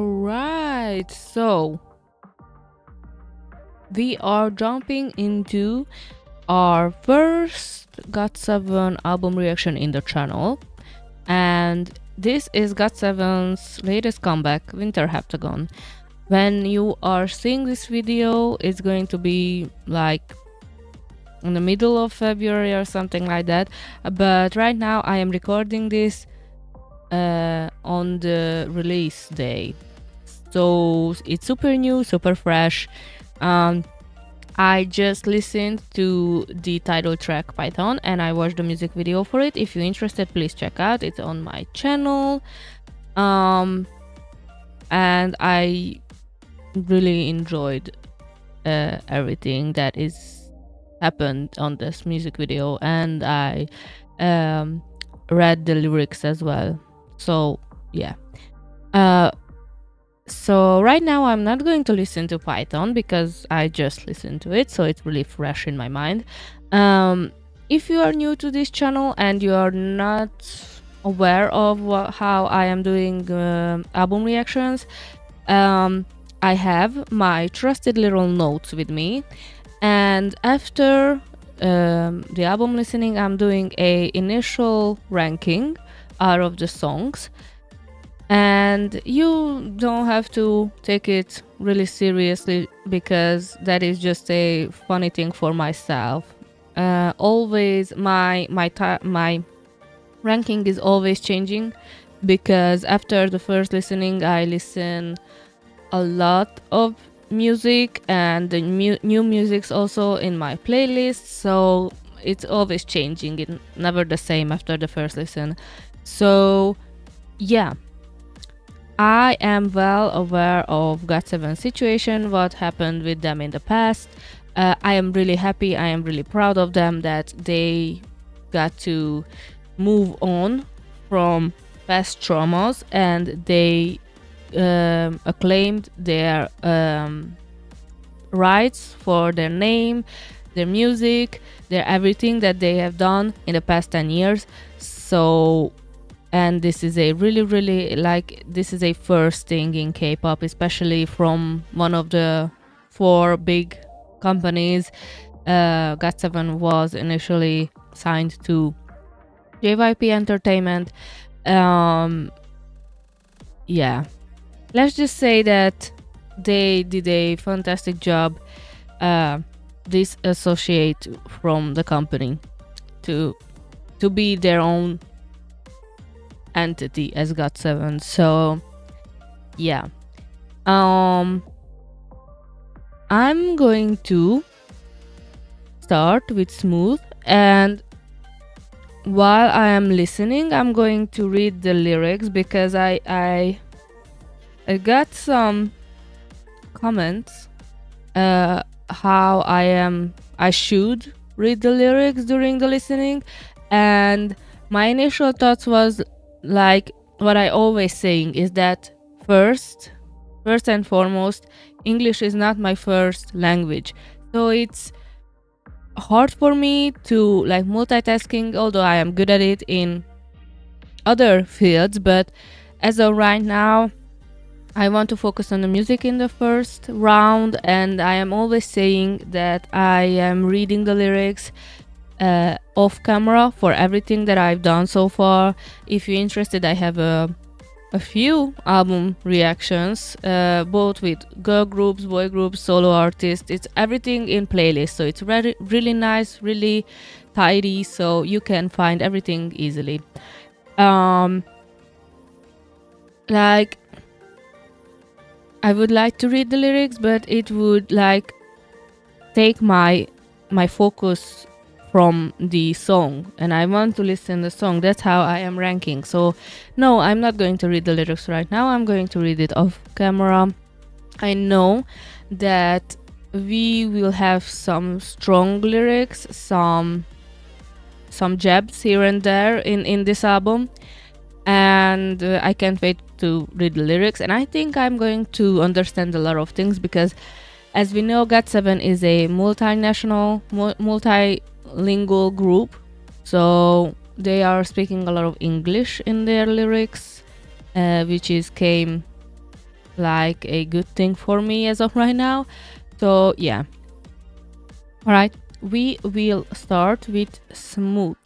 Alright, so we are jumping into our first GOT7 album reaction in the channel, and this is GOT7's latest comeback, Winter Heptagon. When you are seeing this video, it's going to be like in the middle of February or something like that, but right now I am recording this on the release day, so it's super new, super fresh. I just listened to the title track Python and I watched the music video for it. If you're interested, please check out, it's on my channel. And I really enjoyed everything that is happened on this music video, and I read the lyrics as well. So yeah, so right now I'm not going to listen to Python because I just listened to it, so it's really fresh in my mind. If you are new to this channel and you are not aware of how I am doing album reactions, I have my trusted little notes with me, and after the album listening, I'm doing a initial ranking out of the songs. And you don't have to take it really seriously because that is just a funny thing for myself. Always my ranking is always changing because after the first listening I listen a lot of music, and the new music's also in my playlist, so it's always changing. It's never the same after the first listen. So yeah, I am well aware of GOT7 situation, what happened with them in the past. I am really happy, I am really proud of them that they got to move on from past traumas, and they acclaimed their rights for their name, their music, their everything that they have done in the past 10 years. So, and this is a really this is a first thing in K-pop, especially from one of the 4 big companies. GOT7 was initially signed to JYP Entertainment. Yeah, let's just say that they did a fantastic job disassociate from the company to be their own entity as GOT7. So yeah, I'm going to start with Smooth, and while I am listening I'm going to read the lyrics because I got some comments how I should read the lyrics during the listening, and my initial thoughts was like what I always saying is that first and foremost, English is not my first language, so it's hard for me to like multitasking, although I am good at it in other fields. But as of right now, I want to focus on the music in the first round, and I am always saying that I am reading the lyrics off camera for everything that I've done so far. If you're interested, I have a few album reactions, both with girl groups, boy groups, solo artists. It's everything in playlist, so it's really nice, really tidy, so you can find everything easily. Like, I would like to read the lyrics, but it would like take my focus from the song, and I want to listen the song. That's how I am ranking. So no, I'm not going to read the lyrics right now. I'm going to read it off camera. I know that we will have some strong lyrics, some jabs here and there in this album, and I can't wait to read the lyrics, and I think I'm going to understand a lot of things because, as we know, GOT7 is a multinational, multilingual group, so they are speaking a lot of English in their lyrics, which came like a good thing for me as of right now. So yeah. All right, we will start with Smooth.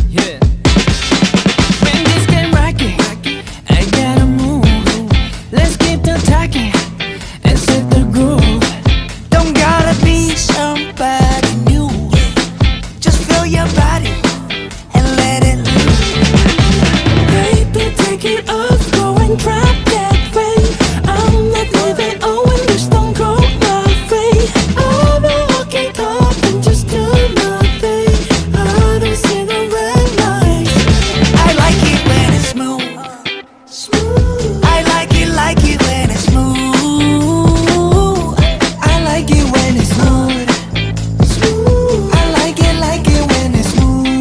Yeah. When this get rocky, I gotta move. Let's keep the talking and set the groove. Don't gotta be somebody new. Just feel your body and let it loose. Baby, take it off, go and drop that way. I'm not leaving, oh, when this don't go my way. I'm walking up and just do my thing. I don't see the red lights. I like it when it's smooth. Smooth. I like it when it's smooth. I like it when it's smooth. Smooth. I like it when it's smooth.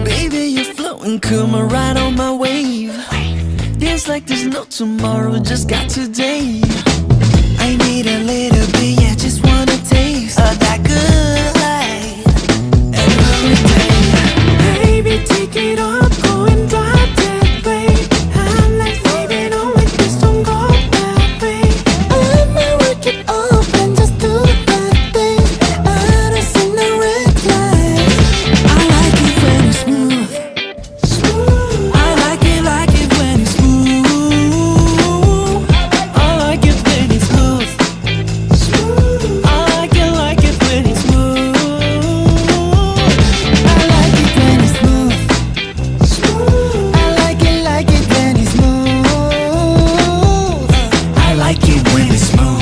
Baby, you're floating, come and ride on my wave. Dance like there's no tomorrow, just got today. I need a little bit, yeah, just wanna taste of that good life every day. Baby, take it up, go and drive that way. I'm like, baby, don't make this don't go that way. I'ma work it off and just do that thing. I don't see no red lights. I like it when it's smooth. Smooth. I like it when it's smooth. I like it when it's smooth. Smooth. I like it when it's smooth. I like it when it's smooth. Smooth. I like it when it's smooth. I like it when it's smooth.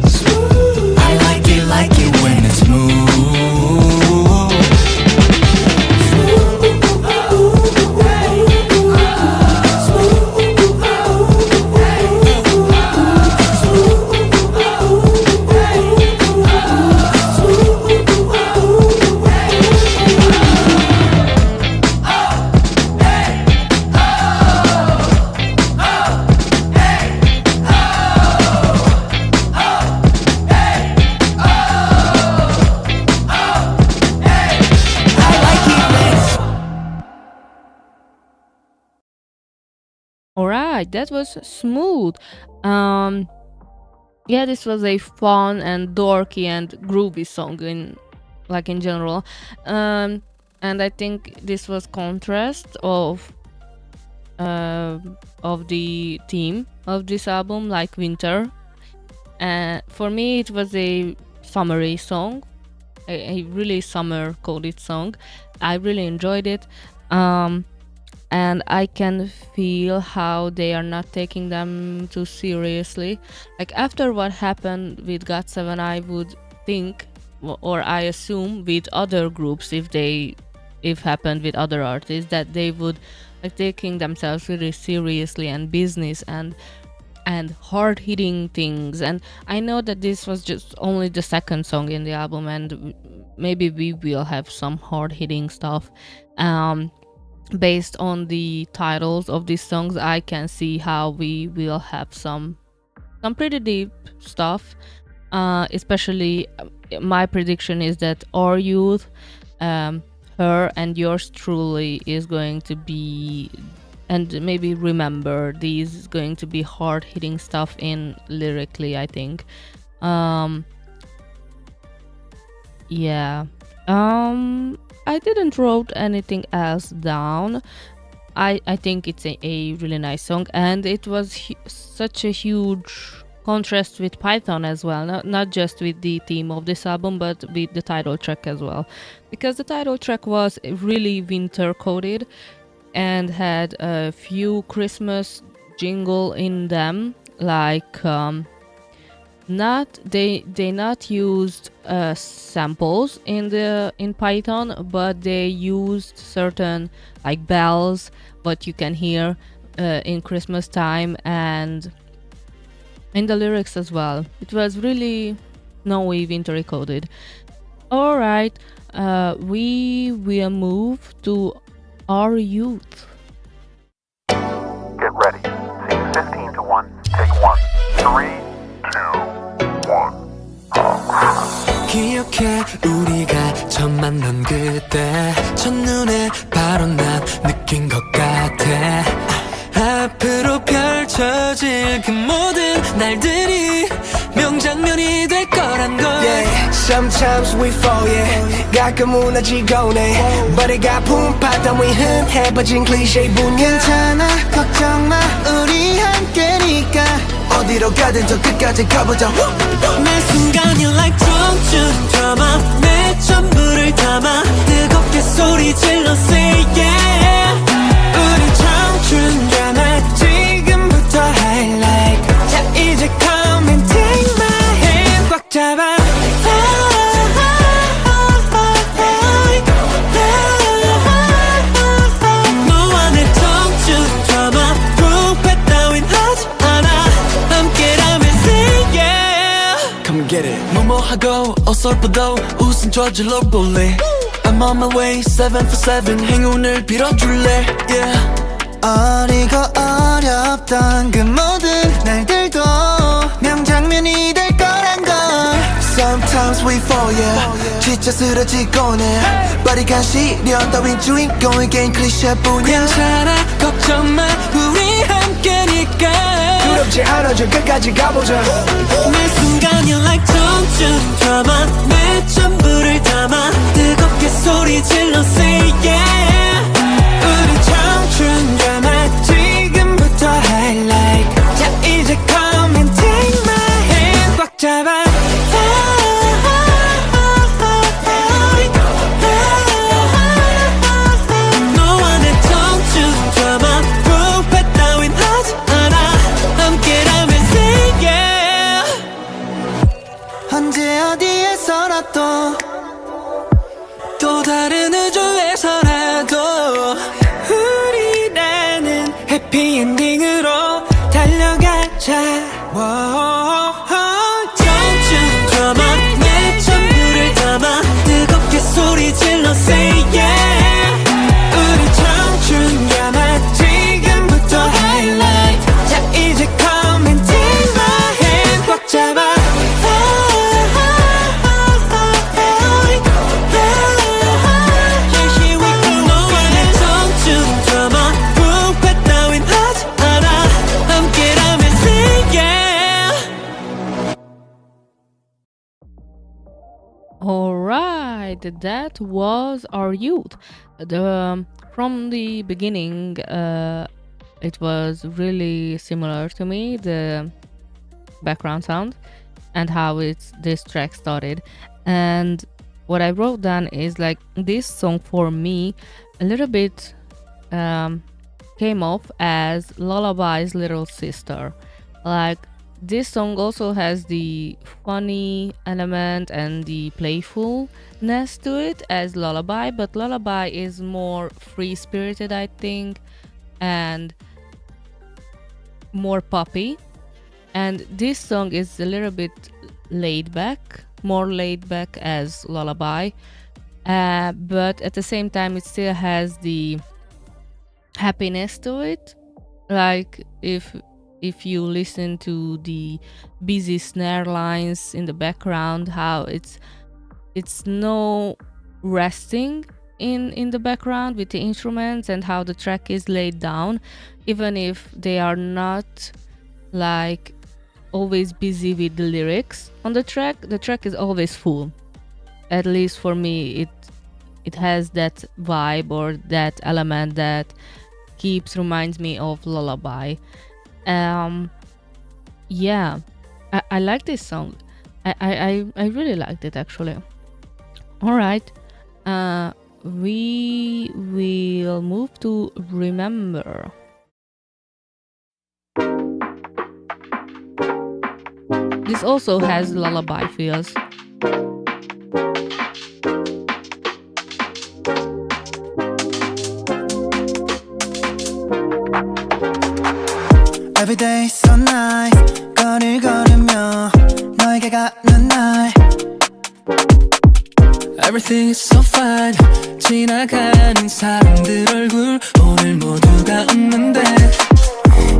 Smooth. I like it when it's smooth. All right, that was Smooth. Um, yeah, this was a fun and dorky and groovy song in general. And I think this was contrast of the theme of this album, like winter. For me, it was a summery song, a really summer coded song. I really enjoyed it. And I can feel how they are not taking them too seriously. Like after what happened with GOT7, I would think, or I assume with other groups, if happened with other artists, that they would like taking themselves really seriously and business and hard hitting things. And I know that this was just only the second song in the album, and maybe we will have some hard hitting stuff. Based on the titles of these songs, I can see how we will have some pretty deep stuff. Especially, my prediction is that Our Youth, Her, and Yours Truly is going to be, and maybe Remember, these is going to be hard hitting stuff in lyrically, I think. Yeah. I didn't wrote anything else down. I think it's a really nice song, and it was such a huge contrast with Python as well, not just with the theme of this album, but with the title track as well, because the title track was really winter coded and had a few Christmas jingle in them, like they not used samples in Python, but they used certain like bells what you can hear in Christmas time, and in the lyrics as well. It was really snowy, wintry coded. Alright, we will move to our youth. Get ready. Scene 15 to 1. Take 1. 3, 2, 1. 기억해 우리가 처음 만난 그때 첫눈에 바로 난 느낀 것 같아 앞으로 펼쳐질 그 모든 날들이 명장면이 될 거란 걸 Yeah, sometimes we fall, yeah. 가끔 무너지곤 해. 머리가 품팔던 위 흔해버진 클리셰뿐이야. 괜찮아, 걱정 마, 우리 함께니까. 어디로 가든 저 끝까지 가보자. 매 순간이 like 청춘 드라마 내 전부를 담아 뜨겁게 소리 질러 say yeah 우리 청춘 드라마 지금부터 highlight 자 이제 come and take my hand 꽉 잡아 너와 내 청춘 드라마 부패 따윈 하지 않아 함께라면 say yeah Come get it. 뭐뭐하고 어설퍼도 웃음 저질러 볼래 I'm on my way 7 for 7 행운을 빌어줄래 yeah 어리고 어렵던 그 모든 날들도 명장면이 될 거란 걸. Sometimes we fall, yeah. 지쳐 쓰러지곤 해. 버리간 시련 따윈 주인공에겐 클리셰뿐이야. 괜찮아 걱정 마 우리 함께니까 두렵지 않아 저 끝까지 가보자. 매 순간이 like 청춘 드라마 내 전부를 담아 뜨겁게 소리 질러 say yeah 우리 청춘 드라마 지금부터 highlight 자 이제 come and take my hand 꽉 잡아 너와 내 청춘 드라마 부패 따윈 하지 않아 함께라면 say yeah 언제 어디에서라도 또 다른 우주에서라도 우리라는 해피엔딩으로 달려가자 청춘 드라마 내 전부를 담아 뜨겁게 소리 질러 say yeah 우리 청춘 드라마 지금부터 highlight 자 이제 come and take my hand 꽉 잡아 Alright, that was our youth. From the beginning, it was really similar to me, the background sound and how this track started. And what I wrote down is like this song for me a little bit came off as Lullaby's little sister. Like this song also has the funny element and the playfulness to it as Lullaby, but Lullaby is more free-spirited, I think, and more poppy. And this song is a little bit laid back, more laid back as Lullaby, but at the same time it still has the happiness to it. Like if you listen to the busy snare lines in the background, how it's no resting in the background with the instruments, and how the track is laid down, even if they are not like always busy with the lyrics on the track is always full. At least for me, it has that vibe or that element that reminds me of Lullaby. Yeah, I like this song. I really liked it actually. All right, we will move to Remember. This also has lullaby feels. Every day so nice 거리를 걸으며 너에게 가는 날 Everything is so fine. 지나가는 사람들 얼굴 오늘 모두가 웃는데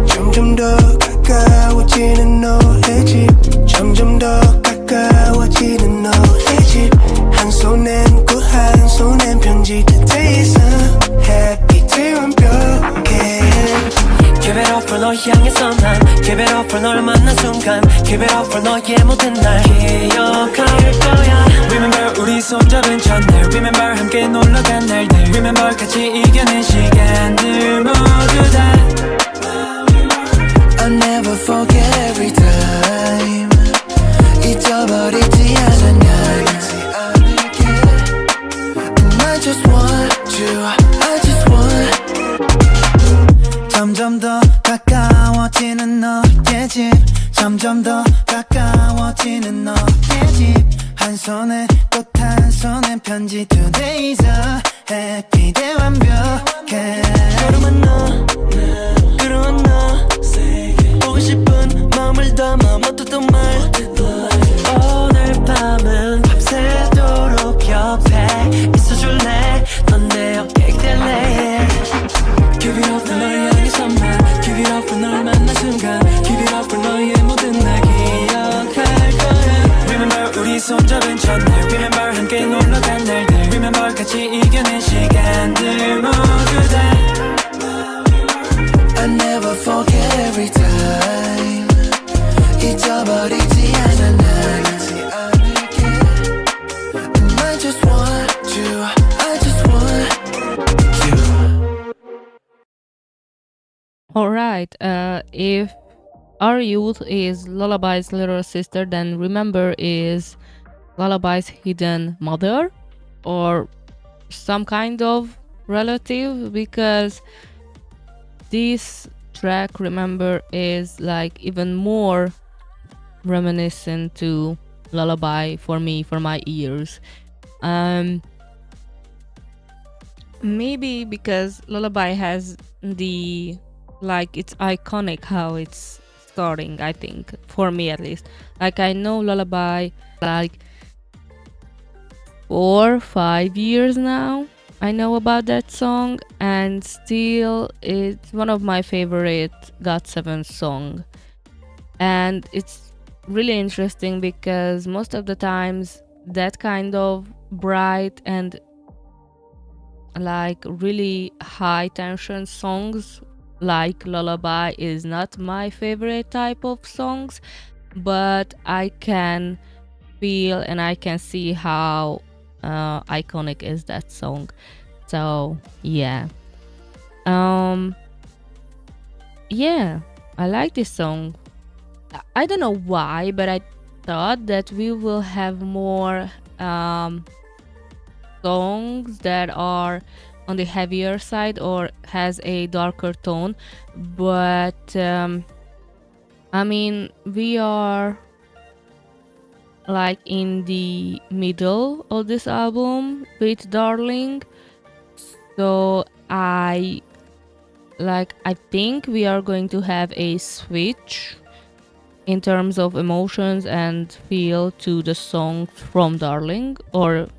점점 더 가까워지는 너의 집 점점 더 가까워지는 너의 집 한 손엔 꽃 한 손엔 편지 Today's a happy day 완벽해 Give it up for 널 향해서 난 Give it up for 널 만난 순간 Give it up for 너의 모든 날 기억할 거야 Remember 우리 손잡은 첫날 Remember 함께 놀러간 날들 Remember 같이 이겨낸 시간들 모두 다 I'll never forget every time 잊어버리지 않아 I just want you I just want 점점 더 가까워지는 너의 집 점점 더 가까워지는 너의 집 한 손에 꽃 한 손에 편지 Today's a happy day 완벽해 그러면 너 그러면 너 보고 싶은 마음을 담아 못했던 말 오늘 밤은 밤새도록 옆에 있어줄래 넌 내 어깨 뗄래 Give it up for 널 향해서만 Give it up for 널 만난 순간 Give it up for 너의 모든 날 기억할 거야 Remember 우리 손잡은 첫날 Remember 함께 놀러간 날들 Remember 같이 이겨낸 시간들 모두 다 I never forget every time 잊어버리지 않아 난 I just want you I just want you Alright, if our youth is Lullaby's little sister, then Remember is Lullaby's hidden mother or some kind of relative, because this track Remember is like even more reminiscent to Lullaby for me, for my ears. Maybe because Lullaby has the like it's iconic how it's starting, I think, for me at least. Like I know Lullaby like 4 5 years now. I know about that song and still it's one of my favorite GOT7 song. And it's really interesting because most of the times that kind of bright and like really high tension songs like Lullaby is not my favorite type of songs, but I can feel and I can see how iconic is that song. So yeah, yeah, I like this song. I don't know why, but I thought that we will have more songs that are on the heavier side or has a darker tone, but I mean we are like in the middle of this album with Darling, so I think we are going to have a switch in terms of emotions and feel to the songs from Darling, or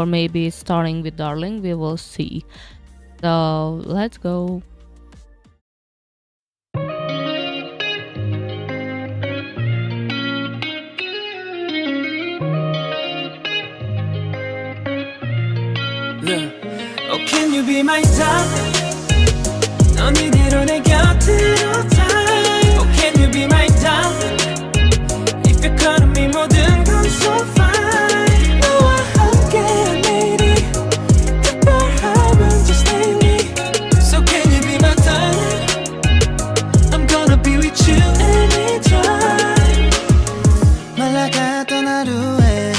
maybe starting with Darling, we will see. So let's go. Oh, can you be my darling? 넌 이대로 내 곁으로 다. Oh, can you be my darling? If you're calling me 모든 건 so fine. 너와 함께한 내일이 특별하면 just name me. So can you be my darling? I'm gonna be with you anytime. 말라갔던 하루에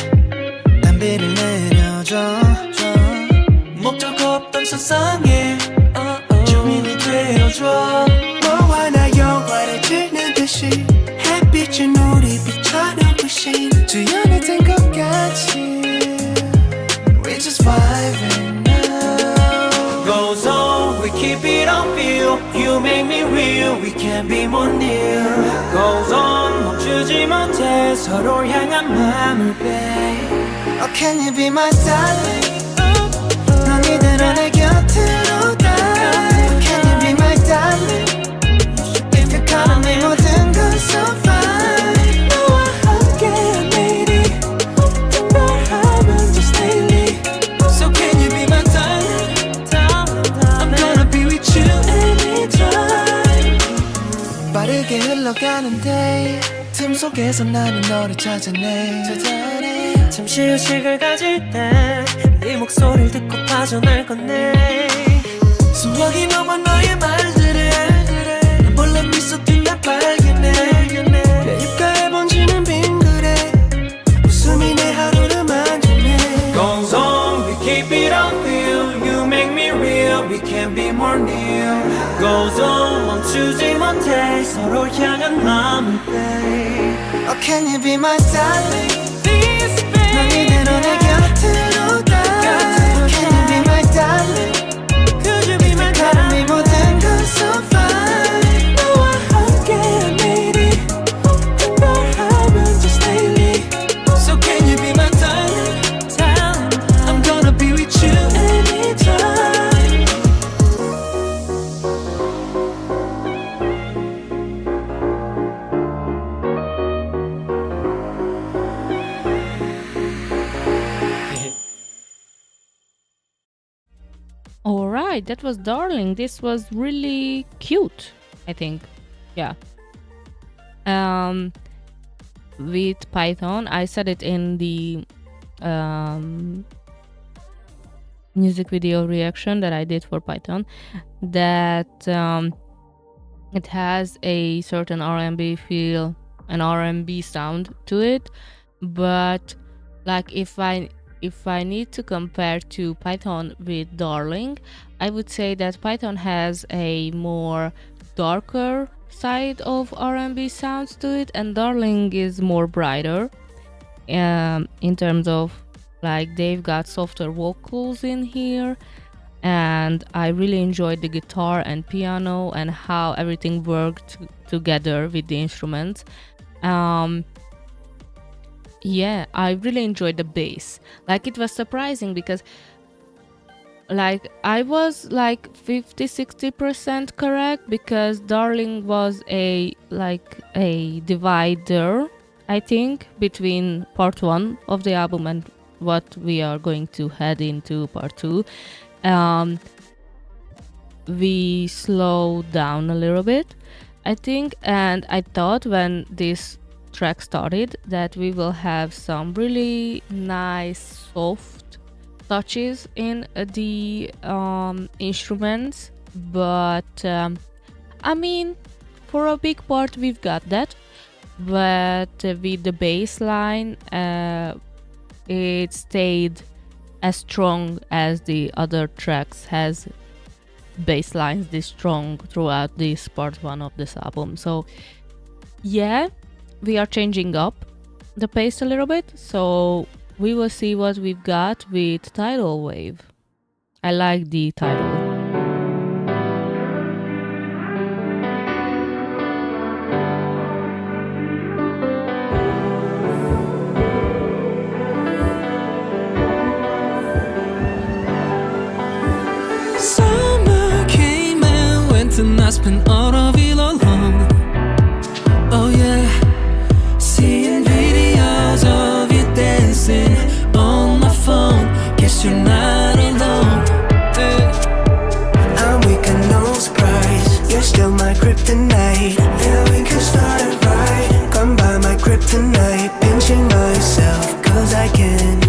담비를 내려줘 목적 없던 세상에 주인이 되어줘. 너와 나 영화를 찍는 듯이 햇빛은 우리 빛처럼 부신 주연이 된 것 같이 We're just vibing now Goes on, we keep it on feel. You make me real, we can't be more near. Goes on, 멈추지 못해 서로를 향한 마음을 babe. Oh, can you be my darling? 넌 이대로 내 곁으로 가. Can you be my darling? If you call me 모든 건 so fine. 너와 함께 내일이 어떤 걸 하면 just daily. So can you be my darling? I'm gonna be with you anytime. 빠르게 흘러가는 day 틈 속에서 나는 너를 찾아내. 잠시 휴식을 가질 때 네 목소리를 듣고 빠져날 건데 수학이 넘어 너의 말들에 난 몰래 미소 띈다 발견해 내 입가에 번지는 빙그레 웃음이 내 하루를 만져내. Goes on, we keep it on feel. You make me real, we can't be more near. Goes on, 멈추지 못해 서로 향한 마음을 빼. Oh, can you be my darling? 넌 이대로 내 곁으로 가. Can you be my darling? Could you be my 다른 이 모든 건 so fine. 너와 함께한 내일이 어떤 걸 하면 just daily. So can you be my darling? I'm gonna be with you anytime. Alright, that was Darling. This was really cute, I think. Yeah. With Python, I said it in the music video reaction that I did for Python, that it has a certain R&B feel, an R&B sound to it, but like if I need to compare to Python with Darling, I would say that Python has a more darker side of R&B sounds to it, and Darling is more brighter in terms of like they've got softer vocals in here, and I really enjoyed the guitar and piano and how everything worked together with the instruments. Yeah, I really enjoyed the bass. Like it was surprising because like I was like 50-60% correct, because Darling was a divider, I think, between part 1 of the album and what we are going to head into part 2. We slowed down a little bit, I think, and I thought when this track started that we will have some really nice soft touches in the instruments, but I mean, for a big part we've got that, but with the bass line it stayed as strong as the other tracks has bass lines this strong throughout this part 1 of this album. So yeah, we are changing up the pace a little bit, so we will see what we've got with Tidal Wave. I like the title. Summer came and went and I spent all of it alone. Oh yeah, seeing videos of you dancing on my phone. Guess you're not alone. Hey. I'm weak and no surprise. You're still my kryptonite. Yeah, we can start it right. Come by my kryptonite. Pinching myself, cause I can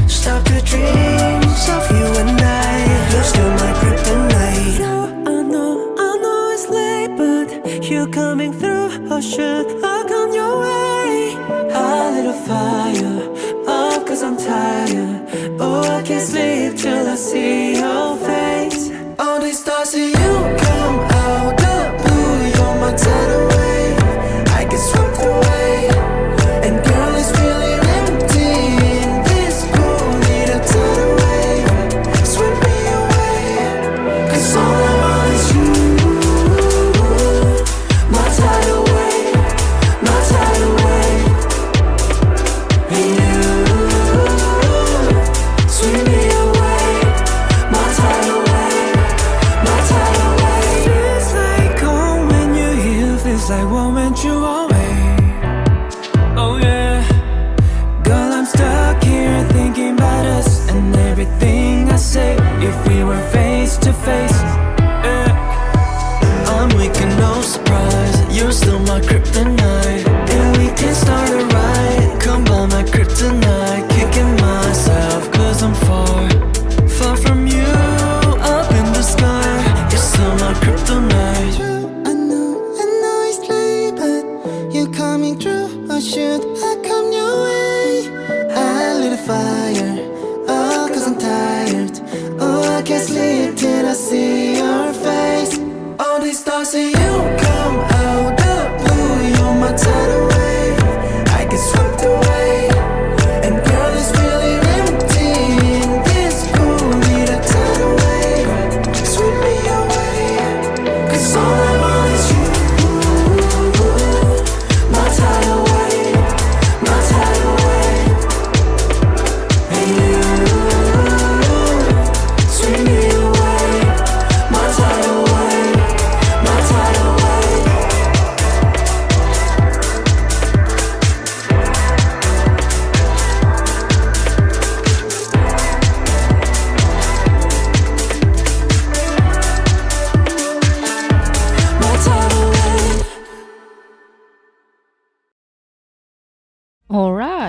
stop the dreams of you and I. You're still my kryptonite. I know it's late, but you're coming through. Or should I come your way? A little fire up, cause I'm tired. Oh, I can't sleep till I see your face. All these thoughts of you come out the blue. You're my tidal wave. I get swept away. And girl, it's feeling empty in this pool. Need a tidal wave. Sweep me away. Cause all I want is you. My tidal wave. My tidal wave. And you.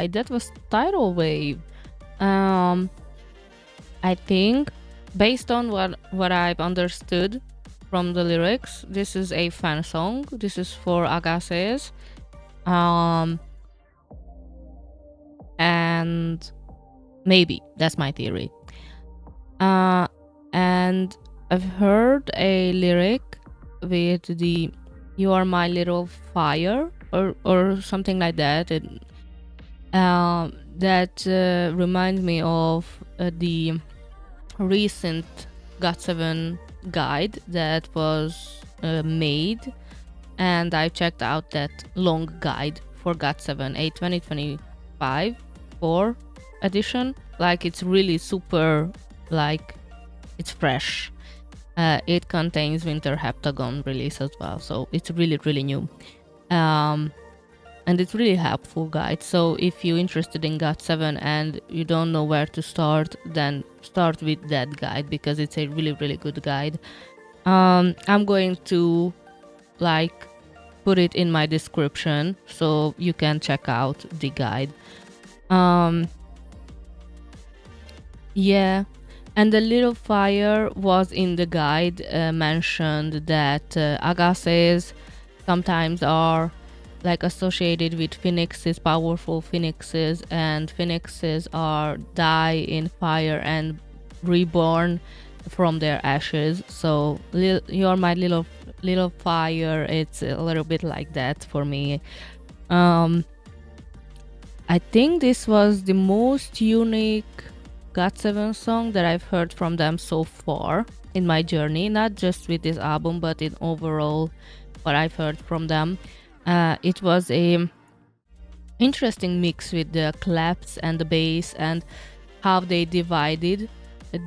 guide. That was Tidal Wave. I think, based on what I've understood from the lyrics, this is a fan song. This is for Agassiz. And maybe that's my theory. And I've heard a lyric with the "You are my little fire" or something like that. That reminds me of the recent GOT7 guide that was made, and I checked out that long guide for GOT7, a 2025 4 edition. Like, it's really super, like, it's fresh. It contains winter Heptagon release as well, so it's really, really new. And it's really helpful guide. So if you're interested in GOT7 and you don't know where to start, then start with that guide, because it's a really, really good guide. I'm going to like put it in my description so you can check out the guide. Yeah, and the little fire was in the guide, mentioned that Agassiz sometimes are like associated with phoenixes, powerful phoenixes, and phoenixes are die in fire and reborn from their ashes. So you're my little fire. It's a little bit like that for me. I think this was the most unique GOT7 song that I've heard from them so far in my journey, not just with this album, but in overall what I've heard from them. It was a interesting mix with the claps and the bass and how they divided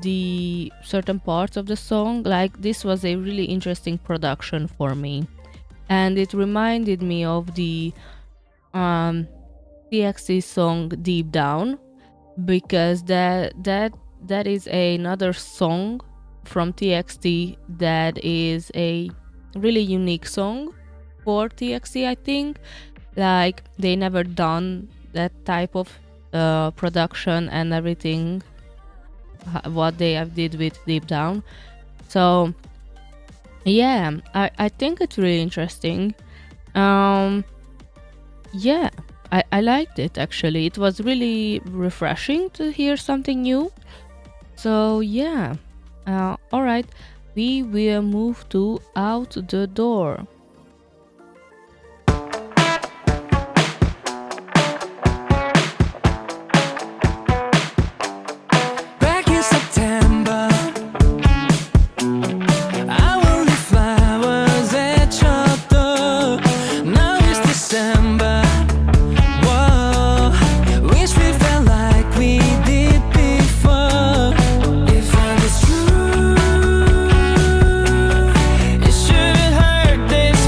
the certain parts of the song. Like, this was a really interesting production for me, and it reminded me of the TXT song Deep Down, because that is another song from TXT that is a really unique song for TXT. I think, like, they never done that type of production and everything what they have did with Deep Down. So yeah, I think it's really interesting. Yeah, I liked it actually. It was really refreshing to hear something new. So yeah, alright, we will move to Out the Door. Back in September, I will leave flowers at your door. Now it's December. Whoa, wish we felt like we did before. If I was true, it shouldn't hurt this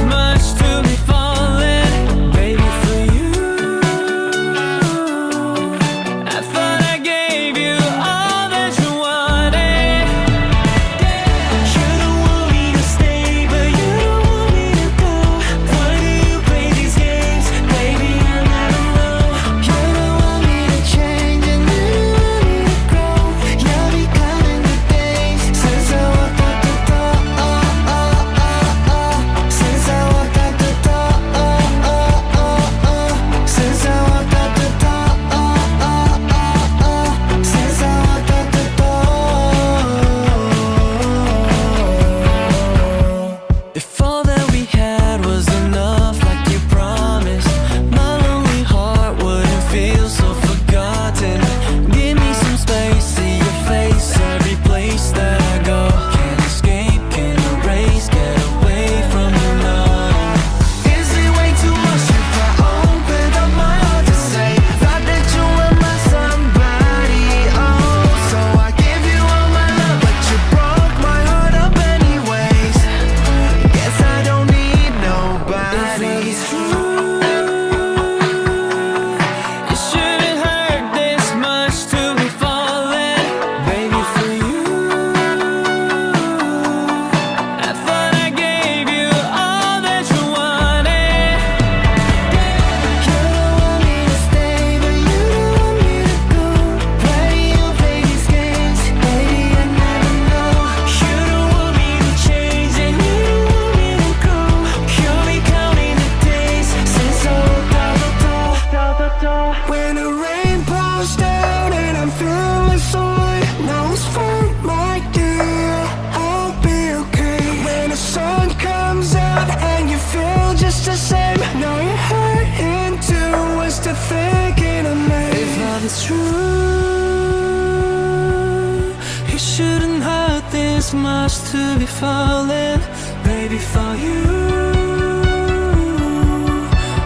shouldn't hurt this much to be falling, baby, for you.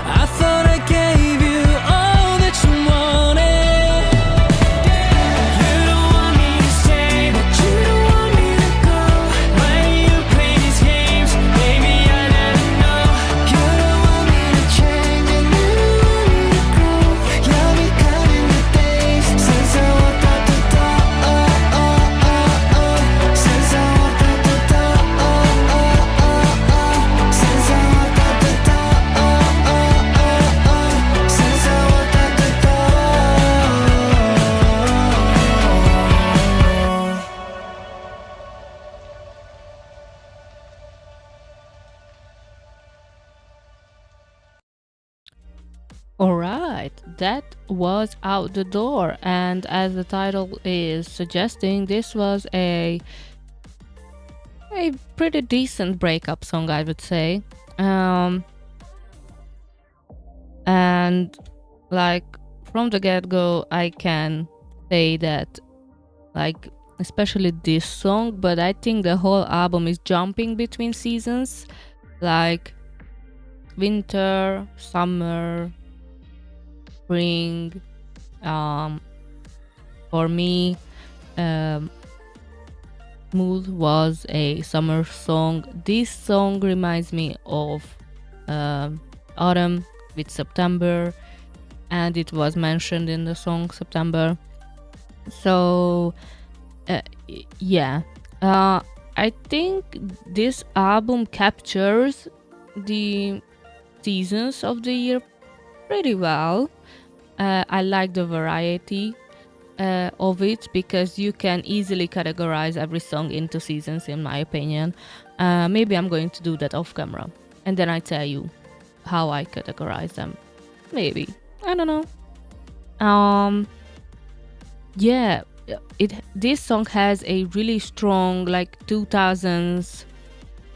I thought I gave you all that you wanted. You don't want me to stay, but you don't want me to go. Why do you play these games? Baby, I never know. You don't want me to change and you don't want me to grow. You're becoming the days since I walked out the door. Since I walked out the door. Since I walked out the door. Since I walked out the door. Alright, that was Out the Door, and as the title is suggesting, this was a pretty decent breakup song, I would say. And like from the get-go, I can say that, like, especially this song, but I think the whole album is jumping between seasons, like winter, summer, spring. For me, Smooth was a summer song. This song reminds me of autumn with September, and it was mentioned in the song September. So yeah, I think this album captures the seasons of the year pretty well. I like the variety of it, because you can easily categorize every song into seasons, in my opinion. Maybe I'm going to do that off camera, and then I tell you how I categorize them. Maybe, I don't know. Yeah, this song has a really strong, like, 2000s,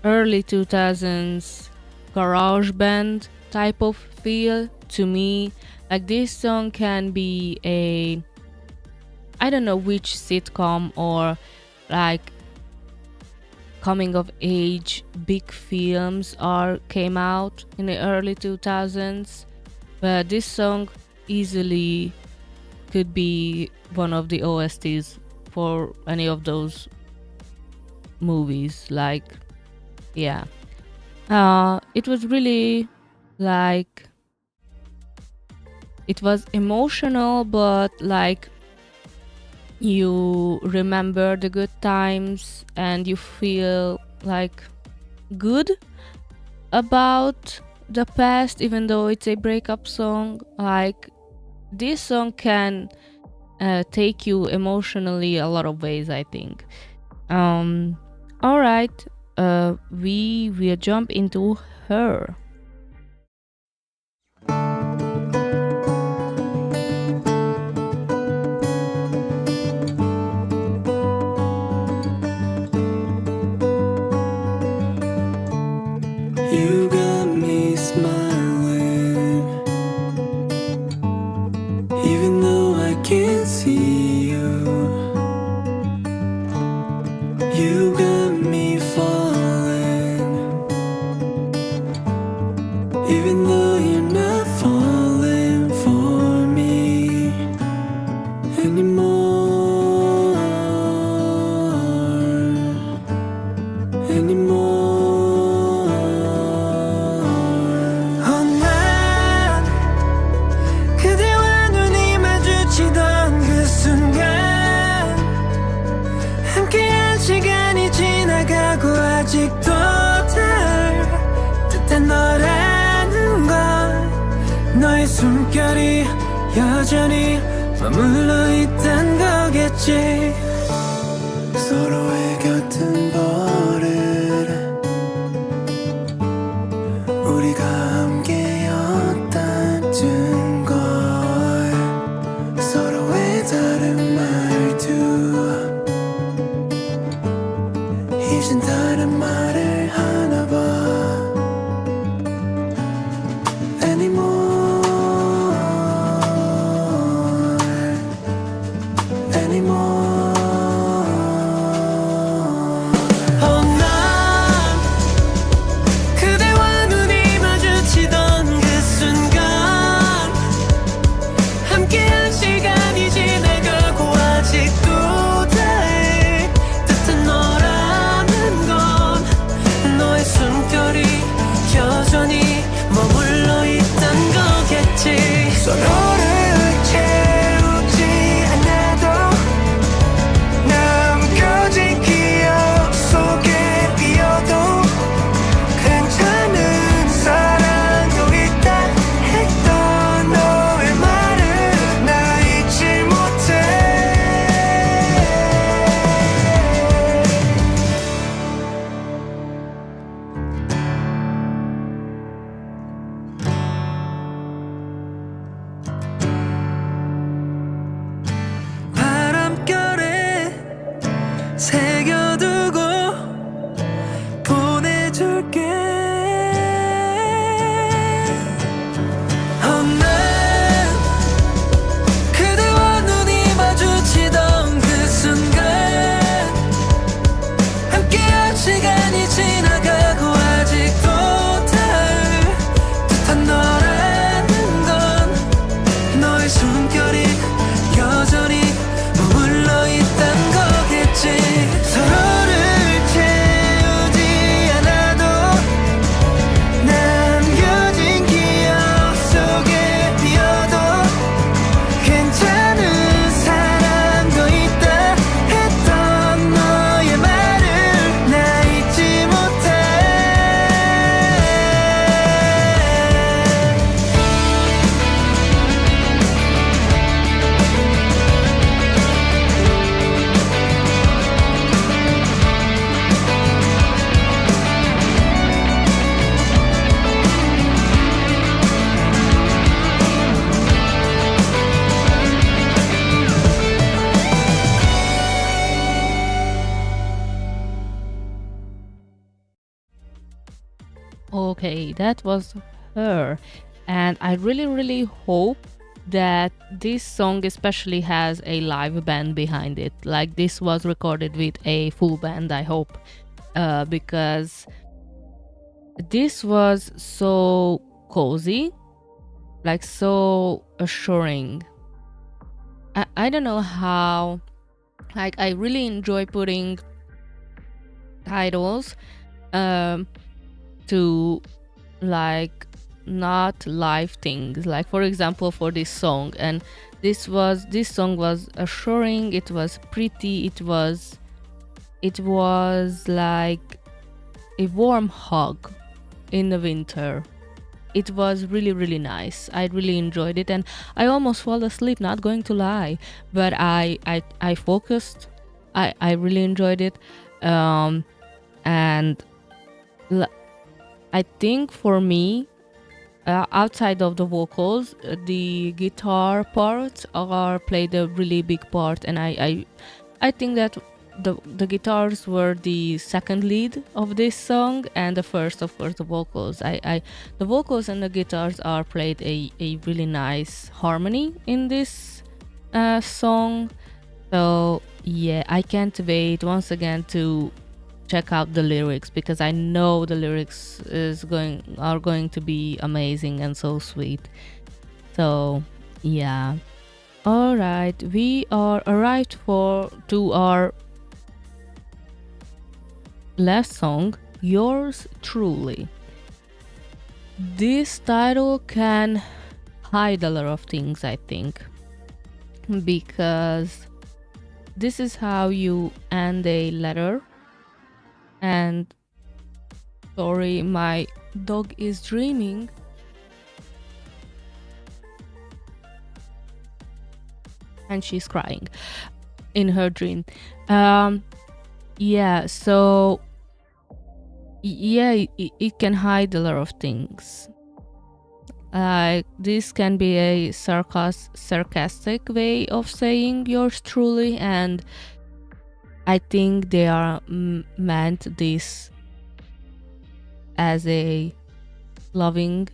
early 2000s garage band type of feel to me. Like, this song can be a, I don't know which sitcom or like coming of age big films came out in the early 2000s, but this song easily could be one of the OSTs for any of those movies. Like, yeah, it was really, like, it was emotional, but like, you remember the good times and you feel like good about the past, even though it's a breakup song. Like, this song can take you emotionally a lot of ways, I think. All right, we will jump into Her. You got me smiling, even though I can't see you. You got me falling, even though you're not falling for me anymore, anymore. 난 그대와 눈이 마주치던 그 순간 함께한 시간이 지나가고 아직도 따뜻한 너라는 건 너의 숨결이 여전히 머물러 있단 거겠지. 서로의 같은 버릇, 우리가 함께였다는 걸, 서로의 다른 말투, 이젠 다른 말을 하나 봐. Anymore, anymore. 새겨두고 보내줄게. 난 그대와 눈이 마주치던 그 순간 함께한 시간이 지나가고 아직도 닿을 듯한 너라는 건 너의 숨결이 여전히 머물러 있단 거겠지. 서로를 채우지 않아도 남겨진 기억 속에 비어도 괜찮은 사람도 있다 했던 너의 말을 나 잊지 못해. Okay, that was her. And I really, really hope that this song especially has a live band behind it. Like this was recorded with a full band, I hope. Because this was so cozy, like so assuring. I don't know how, like I really enjoy putting titles to like not live things, like for example for this song. And this song was assuring, it was pretty, it was like a warm hug in the winter. It was really, really nice. I really enjoyed it, and I almost fell asleep, not going to lie, but I focused. I really enjoyed it. And I think for me, outside of the vocals, the guitar parts played a really big part, and I think that the guitars were the second lead of this song, and the first, of course, the vocals. The vocals and the guitars are played a really nice harmony in this song. So yeah, I can't wait once again to check out the lyrics, because I know the lyrics are going to be amazing and so sweet. So yeah. All right, we are arrived to our last song, Yours Truly. This title can hide a lot of things, I think, because this is how you end a letter. And sorry, my dog is dreaming. And she's crying in her dream. Yeah, so yeah, it can hide a lot of things. Like this can be a sarcastic way of saying yours truly, and I think they are meant this as a loving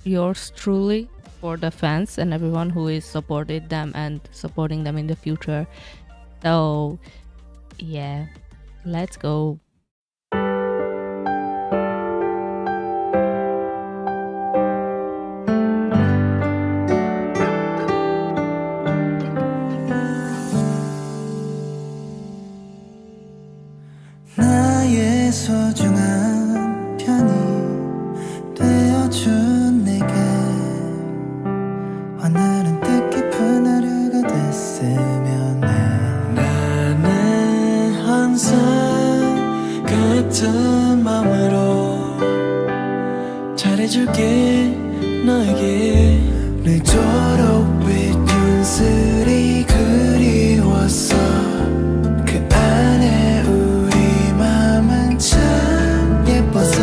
yours truly for the fans and everyone who is supported them and supporting them in the future. So yeah, let's go. 나의 소중한 편이 되어준 내게 오늘은 뜻깊은 하루가 됐으면 해. 나는 항상 같은 마음으로 잘해줄게 너에게. 늦도록 빗눈슬이 그리웠어. 그 안에 우리 맘은 참 예뻐서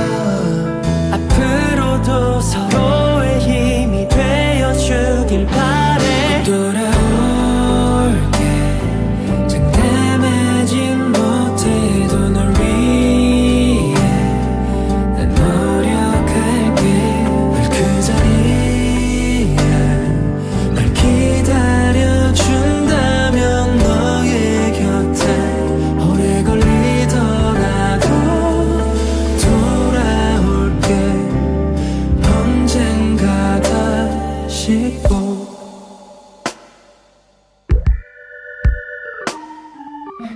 앞으로도 서로의 힘이 되어주길 바래. 돌아올게 장담해진 뭐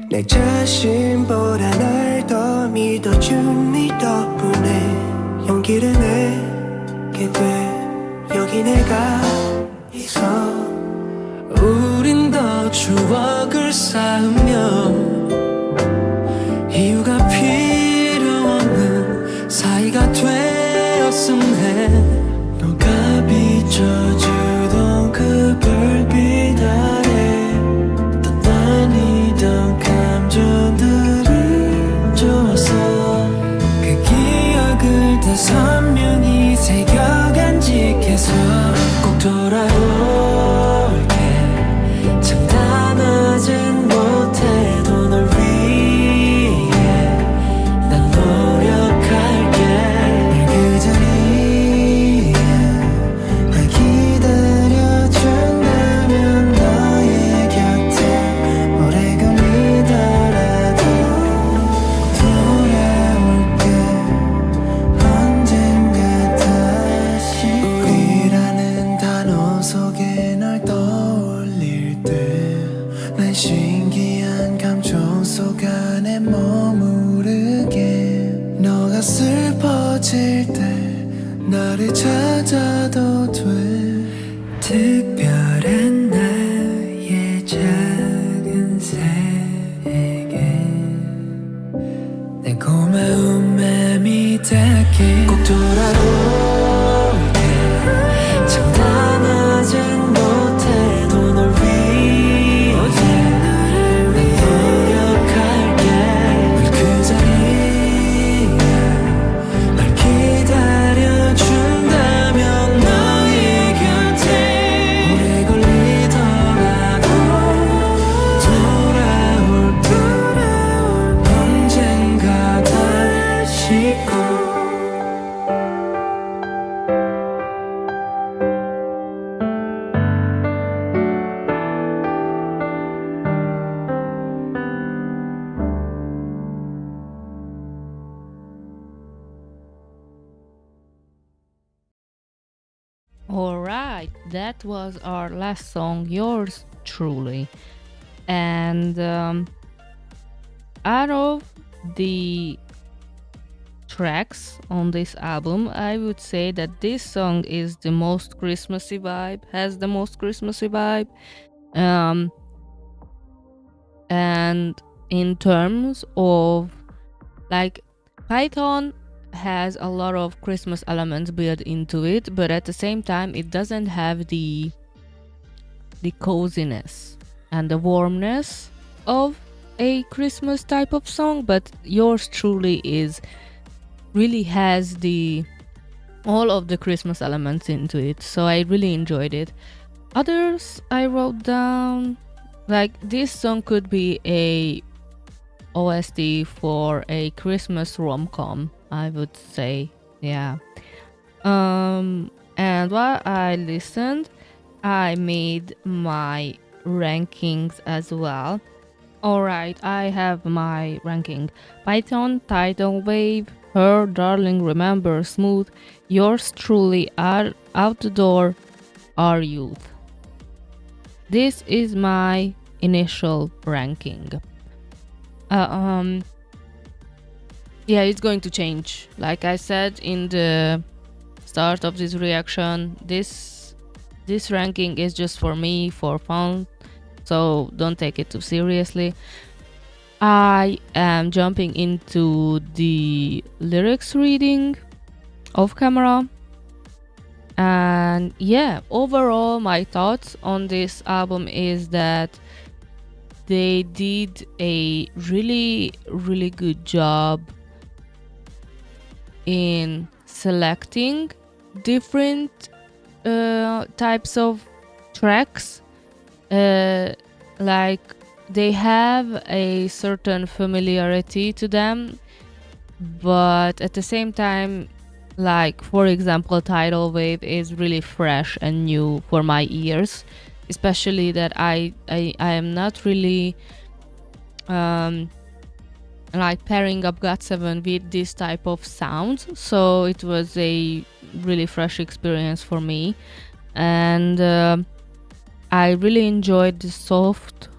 내 자신보다 날 더 믿어준 네 덕분에 용기를 내게 돼 여기 내가 있어 우린 더 추억을 쌓으며 이유가 필요 없는 사이가 되었음 해 너가 비춰주던 그 별빛 아래 떠다니던 감정들을 좋았어 그 기억을 다 선명히 새겨 간직해서 꼭 돌아올게 장담하진 못해도 널 위해 난 노력할게 늘 그 자리에 날 기다려준다면 너의 곁에 오래 걸리더라도 돌아올게 언젠가 다시 우리라는 단어 속에 널 떠올릴 때 난 신기한 감정 속 안에 머무르게 너가 슬퍼질 때 나를 찾아도 돼 특별한 나의 작은 세계 내 고마운 맘이 닿게 꼭 돌아올게 장담하진 못해도 널 위해 난 노력할게 늘 그 자리에 널 기다려준다면 너의 곁에 오래 걸리더라도 돌아올게 언젠가 다시 꼭 Alright, that was our last song, Yours Truly. And out of the tracks on this album, I would say that this song is the most Christmassy vibe, has the most Christmassy vibe. And in terms of like Python has a lot of Christmas elements built into it, but at the same time it doesn't have the coziness and the warmness of a Christmas type of song. But Yours Truly is really has the all of the Christmas elements into it, so I really enjoyed it. Others I wrote down, like this song could be a OST for a Christmas rom-com, I would say. Yeah. And while I listened, I made my rankings as well. Alright, I have my ranking. Python, Tidal Wave, Her, Darling, Remember, Smooth, Yours Truly, Outdoor, Our Youth. This is my initial ranking. Yeah, it's going to change. Like I said in the start of this reaction, this ranking is just for me, for fun, so don't take it too seriously. I am jumping into the lyrics reading off camera. And yeah, overall my thoughts on this album is that they did a really, really good job in selecting different types of tracks. Like they have a certain familiarity to them, but at the same time, like for example, Tidal Wave is really fresh and new for my ears, especially that I am not really like pairing up GOT7 with this type of sounds, so it was a really fresh experience for me. And I really enjoyed the soft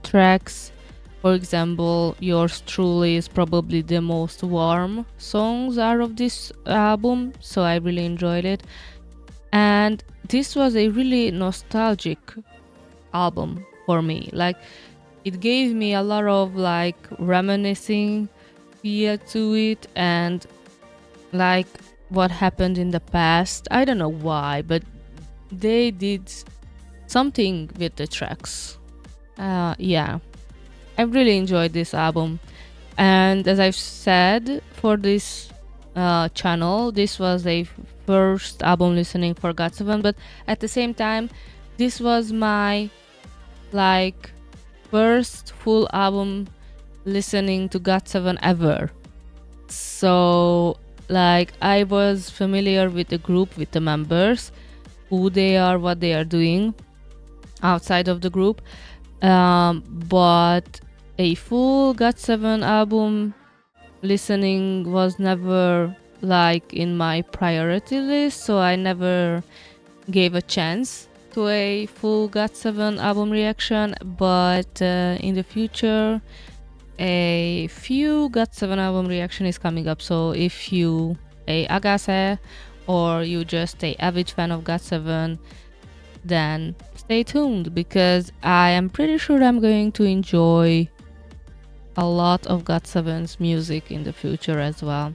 tracks For example, Yours Truly is probably the most warm songs out of this album, so I really enjoyed it. And this was a really nostalgic album for me. Like, it gave me a lot of like reminiscing feel to it, and like what happened in the past. I don't know why, but they did something with the tracks. Yeah, I really enjoyed this album. And as I've said, for this channel, this was a first album listening for GOT7, but at the same time, this was my like first full album listening to GOT7 ever. So like I was familiar with the group, with the members, who they are, what they are doing outside of the group, but a full GOT7 album listening was never like in my priority list, so I never gave a chance to a full GOT7 album reaction. But in the future, a few GOT7 album reaction is coming up. So if you a Agase or you just a avid fan of GOT7, then stay tuned, because I am pretty sure I'm going to enjoy a lot of GOT7's music in the future as well.